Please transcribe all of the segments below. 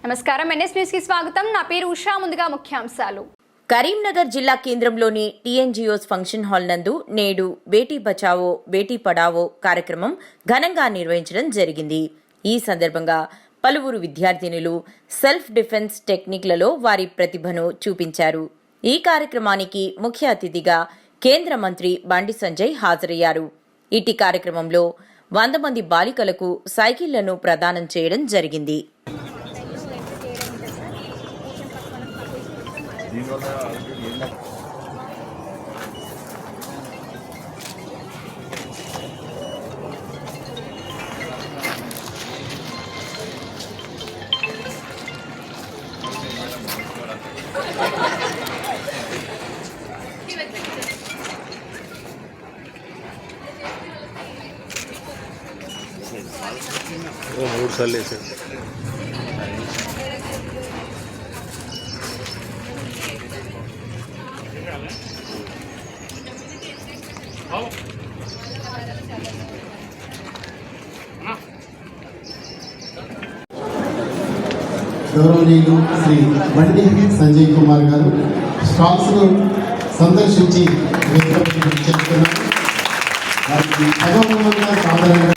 నమస్కారం, NS news కి స్వాగతం. నా పేరు ఉషా. ముందుగా ముఖ్యాంశాలు. కరీంనగర్ జిల్లా కేంద్రంలోని టీఎన్జిఓస్ ఫంక్షన్ హాల్ నందు నేడు బేటీ బచావో బేటీ పడావో కార్యక్రమం ఘనంగా నిర్వహించడం జరిగింది. ఈ సందర్భంగా పలువురు విద్యార్థినులు సెల్ఫ్ డిఫెన్స్ టెక్నిక్లలో వారి ప్రతిభను చూపించారు. ఈ కార్యక్రమానికి ముఖ్య అతిథిగా కేంద్ర మంత్రి బండి సంజయ్ హాజరయ్యారు. ఇటీ కార్యక్రమంలో 100 మంది బాలికలకు సైకిళ్లను ప్రదానం చేయడం జరిగింది. మూడు సార్లు వేసాడు. గౌరవనీయులు శ్రీ బండి సంజయ్ కుమార్ గారు స్టాల్స్ను సందర్శించి చేస్తున్నారు. వారికి సగౌరవంగా సాధారణంగా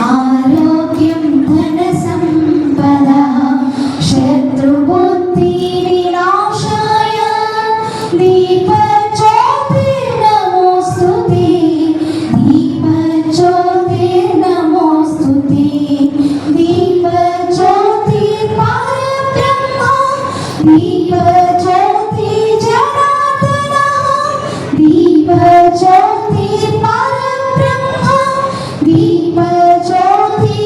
ఆరోగ్యం ధన సంపద శత్రుబుద్ధి వినాశాయ దీప జ్యోతిర్నమోస్తుతే దీప జ్యోతిర్నమోస్తుతే దీప జ్యోతి పరబ్రహ్మ దీప జ్యోతి జనార్దన దీప జ్యోతి పరబ్రహ్మ దీప జ్యోతి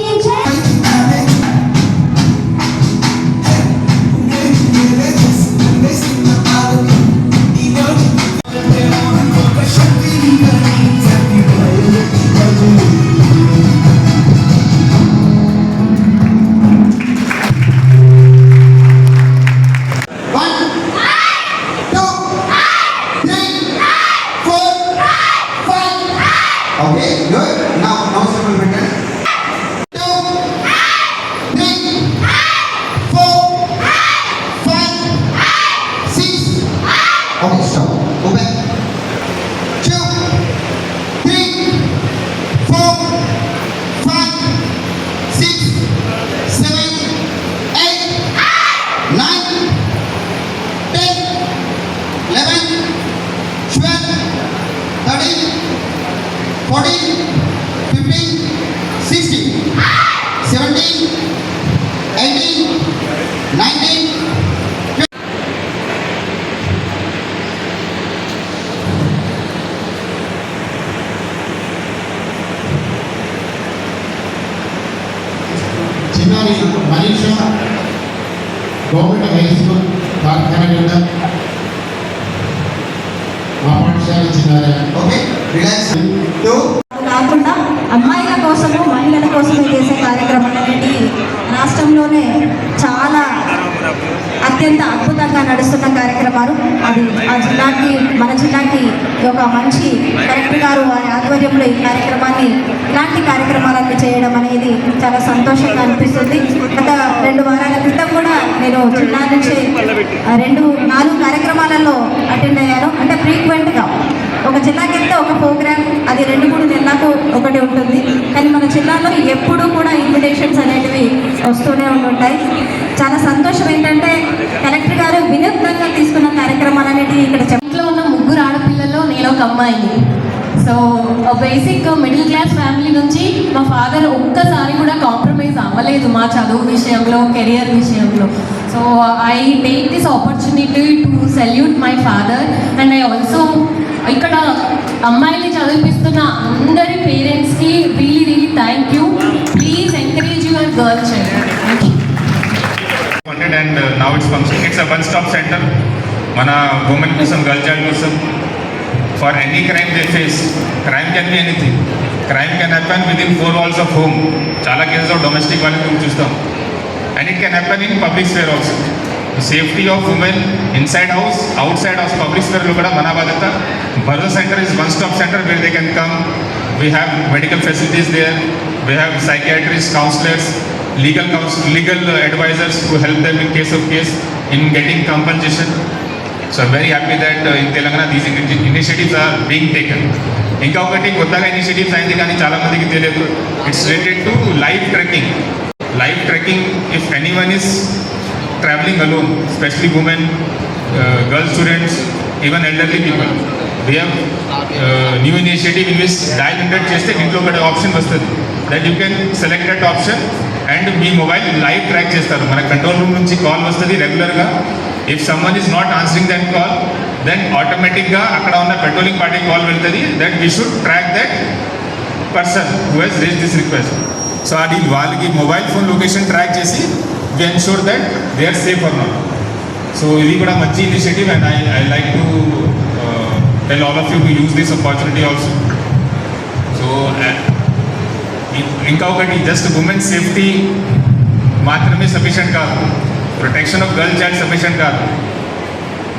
Okay, good. Now simple pattern. 2, 3, 4, 5, 6. Okay, stop. Go back. 2, 3, 4, 5, 6, 7, 8, 9, 10, 11, 12, 13, 14, 15, 16, 17, 18, 19, 20. చిన్నారి మనీషా గవర్నమెంట్ హై స్కూల్ కార్ఖానగడ్డ మా పాఠశాల చిన్నారి. Okay, relax. కాకుండా అమ్మాయిల కోసము మహిళల కోసమే చేసే కార్యక్రమాలు అనేవి రాష్ట్రంలోనే చాలా అత్యంత అద్భుతంగా నడుస్తున్న కార్యక్రమాలు. అది మన జిల్లాకి ఒక మంచి కలెక్టర్ గారు వారి ఆధ్వర్యంలో ఈ కార్యక్రమాన్ని ఇలాంటి కార్యక్రమాలన్నీ చేయడం అనేది చాలా సంతోషంగా అనిపిస్తుంది. గత 2 వారాల క్రితం కూడా నేను జిల్లా నుంచి 4 కార్యక్రమాలలో అటెండ్ అయ్యాను. అంటే ఫ్రీక్వెంట్గా ఒక జిల్లాకి వెళ్తే ఒక ప్రోగ్రామ్, అది 2-3 నెలలకు ఒకటి ఉంటుంది. కానీ మన జిల్లాలో ఎప్పుడూ కూడా ఇన్విటేషన్స్ అనేటివి వస్తూనే ఉంటాయి. చాలా సంతోషం ఏంటంటే కలెక్టర్ గారు వినూత్నంగా తీసుకున్న కార్యక్రమాలు అనేటివి ఇక్కడ ఇంట్లో ఉన్న 3 ఆడపిల్లల్లో నేను ఒక అమ్మాయిని. So basic middle class family నుంచి మా ఫాదర్ ఒక్కసారి కూడా కాంప్రమైజ్ అవ్వలేదు మా చదువు విషయంలో, కెరియర్ విషయంలో. So I take this opportunity to salute my father and I also ఇక్కడ అమ్మాయిని చదివిపిస్తున్న అందరి పేరెంట్స్కి really thank you. Please encourage your girl child. Thank you. And now it's functioning. It's a one-stop center. Mana women kosam, girl child kosam, for any crime they face. Crime can be anything. Crime can happen within 4 walls of home. Chala cases of domestic violence chustam, and it can happen in public sphere also. Safety of women inside house outside house public స్పేర్లో కూడా మన బాధ్యత. Bharosa centre is one stop centre where they can come. We have medical facilities there, we have psychiatrist, counsellors, legal advisors to help them in case of case in getting compensation. So I'm very happy that in Telangana these initiatives are being taken. ఇంకా ఒకటి కొత్తగా initiatives అయింది కానీ చాలా మందికి తెలియదు. It's related to live trekking. If anyone is travelling alone, especially women, girl students, even elderly people, they have new initiative in which dial 100 చేస్తే ఇంట్లో ఒకటి ఆప్షన్ వస్తుంది. That you can select that option and మీ mobile live track చేస్తారు. మన control room నుంచి call వస్తుంది రెగ్యులర్గా. If someone is not answering that call, then ఆటోమేటిక్గా అక్కడ ఉన్న పెట్రోలింగ్ పార్టీ కాల్ వెళ్తుంది. That we should track that person who has raise this request. So అది వాళ్ళకి మొబైల్ ఫోన్ లొకేషన్ ట్రాక్ చేసి we ensure that they are safe or not. So ఇది కూడా మంచి initiative and I like to tell all of you to use this opportunity also. So ఇంకా ఒకటి, just women safety మాత్రమే sufficient కాదు, protection of girl child sufficient కాదు.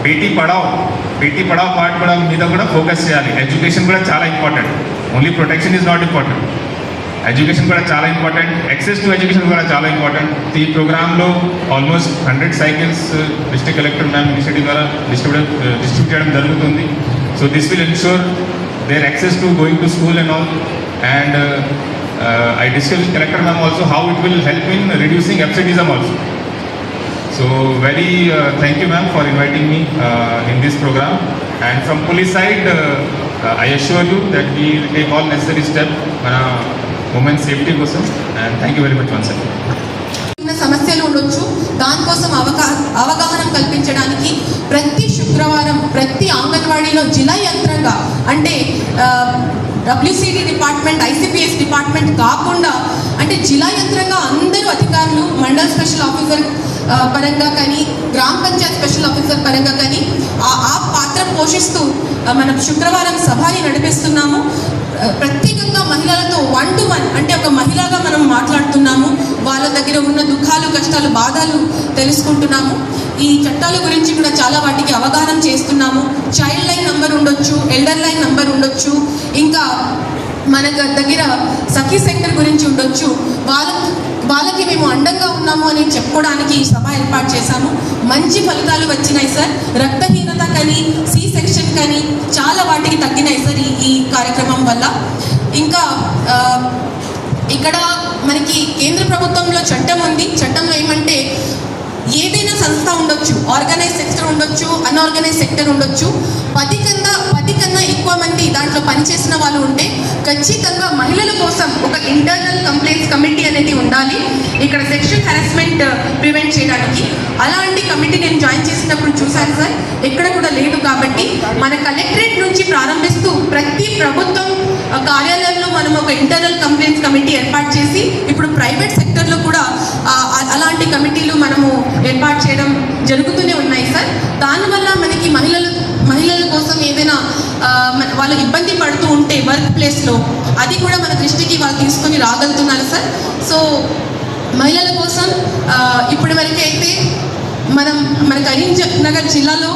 Beti Padhao part కూడా మీద కూడా ఫోకస్ చేయాలి. ఎడ్యుకేషన్ కూడా చాలా important. Only protection is not important, education కూడా చాలా ఇంపార్టెంట్. యాక్సెస్ టు ఎడ్యుకేషన్ కూడా చాలా ఇంపార్టెంట్. ఈ ప్రోగ్రాంలో almost 100 cycles district collector ma'am initiative ద్వారా డిస్ట్రిబ్యూట్ చేయడం జరుగుతుంది. So this will ensure there access to going to school and all. And I discussed with Collector Ma'am also how it will help in reducing absenteeism also. So very thank you ma'am for inviting me in this program. And from police side, I assure you that we will take all necessary steps for women's safety kosam. And thank you very much once again. సమస్యలు ఉండొచ్చు, దానికోసం అవగాహన కల్పించడానికి ప్రతి శుక్రవారం ప్రతి అంగన్వాడీలో జిల్లా యంత్రంగా అంటే WCD డిపార్ట్మెంట్, ICPS డిపార్ట్మెంట్ కాకుండా అంటే జిల్లా యంత్రంగా అందరూ అధికారులు, మండల్ స్పెషల్ ఆఫీసర్ పరంగా కానీ, గ్రామ పంచాయత్ స్పెషల్ ఆఫీసర్ పరంగా కానీ ఆ పాత్ర పోషిస్తూ మనం శుక్రవారం సభని నడిపిస్తున్నాము. ప్రత్యేకంగా మహిళలతో 1-to-1 అంటే ఒక మహిళగా మనం మాట్లాడుతున్నాము. వాళ్ళ దగ్గర ఉన్న దుఃఖాలు, కష్టాలు, బాధలు తెలుసుకుంటున్నాము. ఈ చట్టాల గురించి కూడా చాలా వాటికి అవగాహన చేస్తున్నాము. చైల్డ్ లైన్ నంబర్ ఉండొచ్చు, ఎల్డర్ లైన్ నంబర్ ఉండొచ్చు, ఇంకా మన దగ్గర సఖీ సెంటర్ గురించి ఉండొచ్చు. వాళ్ళకి మేము అండంగా ఉన్నాము అని చెప్పుకోవడానికి ఈ సభ ఏర్పాటు చేశాము. మంచి ఫలితాలు వచ్చినాయి సార్. రక్తహీనత కానీ, సి సెక్షన్ కానీ చాలా వాటికి తగ్గినాయి సార్ ఈ కార్యక్రమం వల్ల. ఇంకా ఇక్కడ మనకి కేంద్ర ప్రభుత్వంలో చట్టం ఉంది. చట్టంలో ఏమంటే ఏదైనా సంస్థ ఉండొచ్చు, ఆర్గనైజ్ సెక్టర్ ఉండొచ్చు, అన్ఆర్గనైజ్ సెక్టర్ ఉండొచ్చు, 10 కన్నా ఎక్కువ మంది దాంట్లో పనిచేసిన వాళ్ళు ఉంటే ఖచ్చితంగా మహిళల కోసం ఒక ఇంటర్నల్ కంప్లైంట్స్ కమిటీ అనేది ఉండాలి ఇక్కడ సెక్షువల్ హెరాస్మెంట్ ప్రివెంట్ చేయడానికి. అలాంటి కమిటీ నేను జాయిన్ చేసినప్పుడు చూశాను సార్, ఎక్కడ కూడా లేదు. కాబట్టి మన కలెక్టరేట్ నుంచి ప్రారంభిస్తూ ప్రతి ప్రభుత్వం కార్యాలయంలో మనం ఒక ఇంటర్నల్ కంప్లైంట్స్ కమిటీ ఏర్పాటు చేసి ఇప్పుడు ప్రైవేట్ సెక్టర్లో కూడా అలాంటి కమిటీలు మనము ఏర్పాటు చేయడం జరుగుతూనే ఉన్నాయి సార్. దానివల్ల మనకి మహిళల కోసం ఏదైనా వాళ్ళు ఇబ్బంది పడుతూ ఉంటే వర్క్ ప్లేస్లో అది కూడా మన దృష్టికి వాళ్ళు తీసుకొని రాగలుగుతున్నారు సార్. సో మహిళల కోసం ఇప్పటి వరకు అయితే మన కరీంనగర్ జిల్లాలో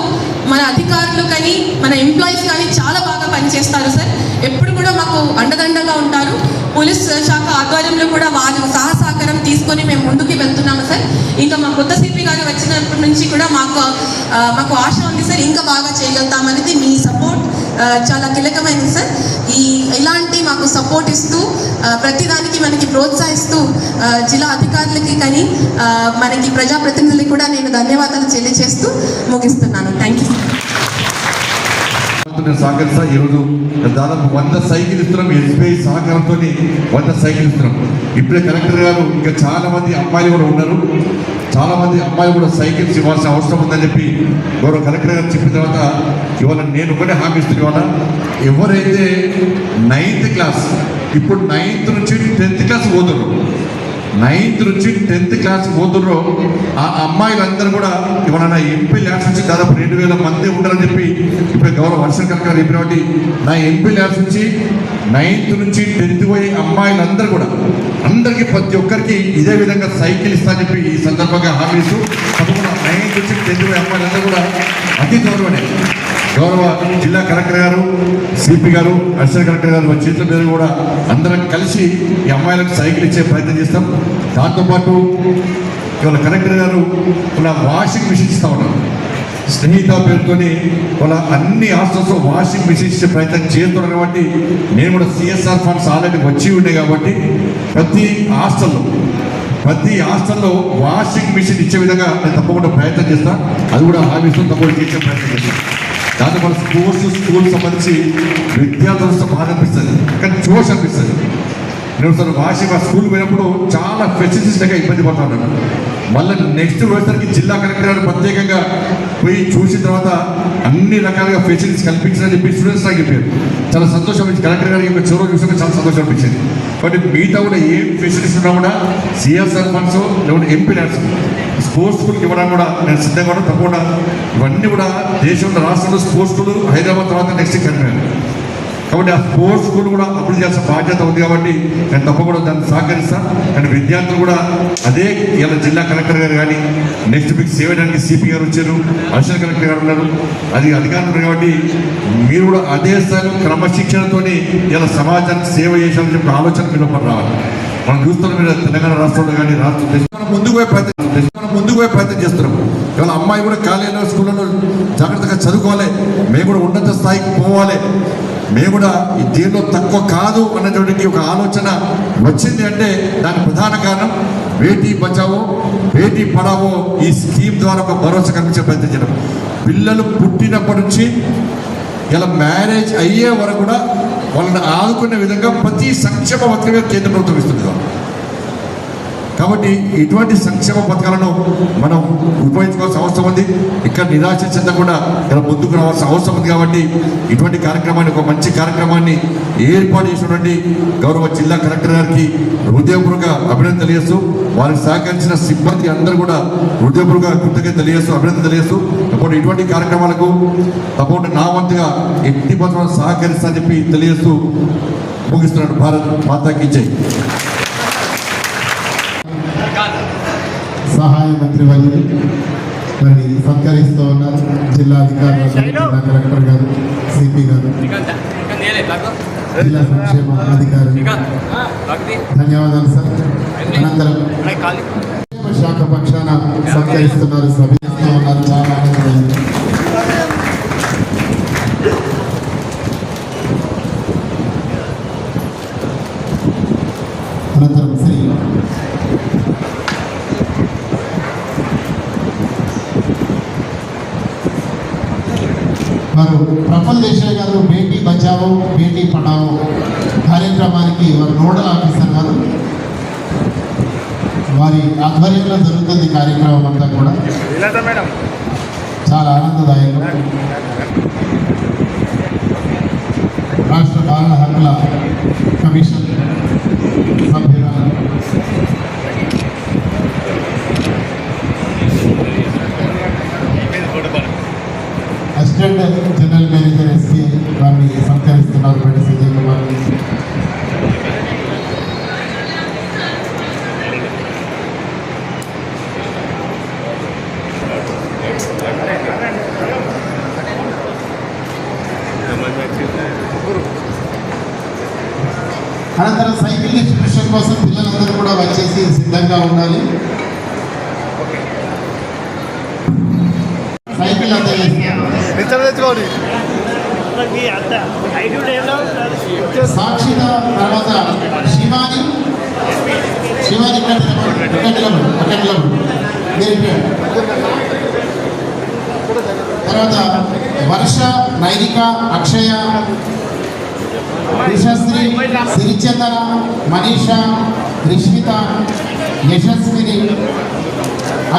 మన అధికారులు కానీ మన ఎంప్లాయీస్ కానీ చాలా బాగా పనిచేస్తారు సార్. ఎప్పుడు కూడా మాకు అండదండగా ఉంటారు. పోలీస్ శాఖ ఆధ్వర్యంలో కూడా వారి సహకారం తీసుకొని మేము ముందుకు వెళ్తున్నాము సార్. ఇంకా మా కొత్త సిపి గారు వచ్చినప్పటి నుంచి కూడా మాకు ఆశ ఉంది సార్, ఇంకా బాగా చేయగలుగుతామనేది. మీ సపోర్ట్ చాలా కీలకమైనది సార్. ఇలాంటి మాకు సపోర్ట్ ఇస్తూ ప్రతిదానికి మనకి ప్రోత్సహిస్తూ జిల్లా అధికారులకి కానీ మనకి ప్రజాప్రతినిధులకి కూడా నేను ధన్యవాదాలు తెలియజేస్తూ ముగిస్తున్నాను. Thank you. సహకరిస్తా. ఈరోజు దాదాపు 100 సైకిల్ ఇస్తున్నాం. SBI సహకారంతో 100 సైకిల్ ఇస్తున్నాం. ఇప్పుడే కలెక్టర్ గారు ఇంకా చాలా మంది అమ్మాయిలు కూడా ఉన్నారు. చాలా మంది అమ్మాయిలు కూడా సైకిల్స్ ఇవ్వాల్సిన అవసరం ఉందని చెప్పి గౌరవ కలెక్టర్ గారు చెప్పిన తర్వాత ఇవాళ నేను ఒకటే హామీ ఇస్తున్నాను. ఇవాళ ఎవరైతే 9th క్లాస్ ఇప్పుడు 9th నుంచి 10th క్లాస్ పోతున్నారు 9th నుంచి 10th క్లాస్ పోతున్నారో ఆ అమ్మాయిలందరూ కూడా ఇవాళ నా ఎంపీ ల్యాబ్స్ నుంచి దాదాపు 2000 మంది ఉంటారని చెప్పి ఇప్పుడు గౌరవ వర్షం కనుక చెప్పినటువంటి నా ఎంపీ ల్యాబ్స్ నుంచి 9th నుంచి 10th పోయే అమ్మాయిలందరూ కూడా అందరికీ ప్రతి ఒక్కరికి ఇదే విధంగా సైకిల్ ఇస్తా అని చెప్పి ఈ సందర్భంగా హామీ ఇస్తూ తప్పకుండా 9th నుంచి 10th పోయే అమ్మాయిలందరూ కూడా అతి త్వరలోనే గౌరవ జిల్లా కలెక్టర్ గారు, సిపి గారు, అడిషనల్ కలెక్టర్ గారు చేతుల మీద కూడా అందరం కలిసి ఈ అమ్మాయిలకు సైకిల్ ఇచ్చే ప్రయత్నం చేస్తాం. దాంతోపాటు ఇవాళ కలెక్టర్ గారు ఇలా వాషింగ్ మిషన్ ఇస్తూ ఉన్నారు. స్నేహిత పేరుతోని వాళ్ళ అన్ని హాస్టల్స్లో వాషింగ్ మిషన్ ఇచ్చే ప్రయత్నం చేస్తున్నారు. కాబట్టి నేను కూడా సిఎస్ఆర్ ఫండ్స్ ఆల్రెడీ వచ్చి ఉండే కాబట్టి ప్రతి హాస్టల్లో వాషింగ్ మిషన్ ఇచ్చే విధంగా నేను తప్పకుండా ప్రయత్నం చేస్తాను. అది కూడా హామీతో తప్పకుండా చేసే ప్రయత్నం చేస్తాను. దాంతోపాటు స్కూల్ సంబంధించి విద్యార్థులతో బాధ అనిపిస్తుంది, కానీ జోష్ అనిపిస్తుంది. నేను సార్ వాషింగ్ స్కూల్ పోయినప్పుడు చాలా ఫెసిలిటీస్ లేక ఇబ్బంది పడుతూ ఉన్నాను. మళ్ళీ నెక్స్ట్ వచ్చేసరికి జిల్లా కలెక్టర్ గారు ప్రత్యేకంగా పోయి చూసిన తర్వాత అన్ని రకాలుగా ఫెసిలిటీస్ కల్పించాలని చెప్పి స్టూడెంట్స్ నాకు చెప్పారు. చాలా సంతోషం అనిపించింది. కలెక్టర్ గారికి యొక్క చొరవ చూసినా చాలా సంతోషం అనిపించింది. కాబట్టి మిగతా కూడా ఏం ఫెసిలిటీస్ ఉన్నా కూడా సిఎస్ఆర్ ఫండ్స్ లేకుంటే ఎంపీ ల్యాబ్స్ స్పోర్ట్స్ స్కూల్కి ఇవ్వడం కూడా నేను సిద్ధంగా కూడా తప్పకుండా ఇవన్నీ కూడా దేశంలో రాష్ట్రంలో స్పోర్ట్స్ స్కూల్ హైదరాబాద్ తర్వాత నెక్స్ట్ కరీంనగర్. కాబట్టి ఆ స్పోర్ట్స్ స్కూల్ కూడా అభివృద్ధి చేయాల్సిన బాధ్యత ఉంది. కాబట్టి నేను తప్పకుండా దాన్ని సహకరిస్తాను. అండ్ విద్యార్థులు కూడా అదే ఇలా జిల్లా కలెక్టర్ గారు కానీ నెక్స్ట్ మీకు సేవ చేయడానికి సిపి గారు వచ్చారు, అడిషనల్ కలెక్టర్ గారు ఉన్నారు, అది అధికారులు ఉన్నారు. కాబట్టి మీరు కూడా అదే స్థాయిలో క్రమశిక్షణతోని ఇలా సమాజానికి సేవ చేయాలని చెప్పి ఆలోచన మీరు రావాలి. మనం చూస్తున్నాం మీరు తెలంగాణ రాష్ట్రంలో కానీ రాష్ట్రం ముందుకు పోయే ప్రయత్నం చేస్తున్నాం. ఇవాళ అమ్మాయి కూడా కాలేజీలో స్కూళ్ళలో జాగ్రత్తగా చదువుకోవాలి, మేము కూడా ఉన్నత స్థాయికి పోవాలి, మేము కూడా ఈ దీనిలో తక్కువ కాదు అన్నటువంటి ఒక ఆలోచన వచ్చింది. అంటే దానికి ప్రధాన కారణం బేటీ బచావో బేటీ పడావో ఈ స్కీమ్ ద్వారా ఒక భరోసా కల్పించే ప్రయత్నం చేయడం. పిల్లలు పుట్టినప్పటి నుంచి ఇలా మ్యారేజ్ అయ్యే వరకు కూడా వాళ్ళని ఆదుకునే విధంగా ప్రతి సంక్షేమ పథకమే కేంద్ర ప్రభుత్వం ఇస్తుంది. కాబట్టి ఇటువంటి సంక్షేమ పథకాలను మనం ఉపయోగించుకోవాల్సిన అవసరం ఉంది. ఇక్కడ నిరాశ చెందకుండా ఇక్కడ ముందుకు రావాల్సిన అవసరం ఉంది. కాబట్టి ఇటువంటి కార్యక్రమాన్ని, ఒక మంచి కార్యక్రమాన్ని ఏర్పాటు చేసినటువంటి గౌరవ జిల్లా కలెక్టర్ గారికి హృదయపూర్వక అభినందన తెలియజేస్తూ, వారికి సహకరించిన సిబ్బంది అందరూ కూడా హృదయపూర్వక కృతజ్ఞత తెలియజేస్తూ, అభినందన తెలియజేస్తూ, తప్పకుండా ఇటువంటి కార్యక్రమాలకు తప్పకుండా నా వంతుగా ఎట్టి పత్రాలు సహకరిస్తానని చెప్పి తెలియజేస్తూ ముగిస్తున్నాడు. భారత్ మాతాకి జై. సహాయ మంత్రి వారిని మరి సత్కరిస్తూ ఉన్నారు. జిల్లా అధికారులు, జిల్లా కలెక్టర్ గారు, సిపి గారు, జిల్లా సంక్షేమ అధికారులు, ధన్యవాదాలు సార్. అనంతరం సంక్షేమ శాఖ పక్షాన సత్కరిస్తున్నారు, సభ్యుస్తూ ఉన్నారు. చాలా ఆనందమైంది. అనంతరం శ్రీ వారు ప్రఫుల్ దేశాయ్ గారు బేటీ బచావో బేటీ పడావో కార్యక్రమానికి వారు నోడల్ ఆఫీసర్ గారు, వారి ఆధ్వర్యంలో జరుగుతుంది కార్యక్రమం అంతా కూడా చాలా ఆనందదాయకం. రాష్ట్ర బాలల హక్కుల కమిషన్ సభ్యురాలు అసిస్టెంట్ జనరల్ మేనేజర్ ఎస్పీ వారిని సత్కరిస్తున్నారు. బండి సంజయ్ కుమార్. అనంతరం సైకిల్ డిస్ట్రిబ్యూషన్ కోసం పిల్లలందరూ కూడా వచ్చేసి సిద్ధంగా ఉండాలి. సైకిల్ అంతా సాక్షిగా తర్వాత శివాని తర్వాత వర్ష, నైనిక, అక్షయ, రిషశ్రీ, సిరిచందన, మనీష, రిష్మిత, యశస్విని,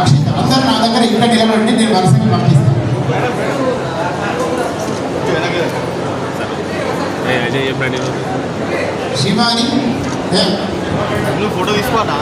అక్షిత అందరూ నా దగ్గర ఇక్కడ నిలబడి నేను వరుసగా పంపిస్తాను. శివాని, నువ్వు ఫోటో తీసుకోవాలా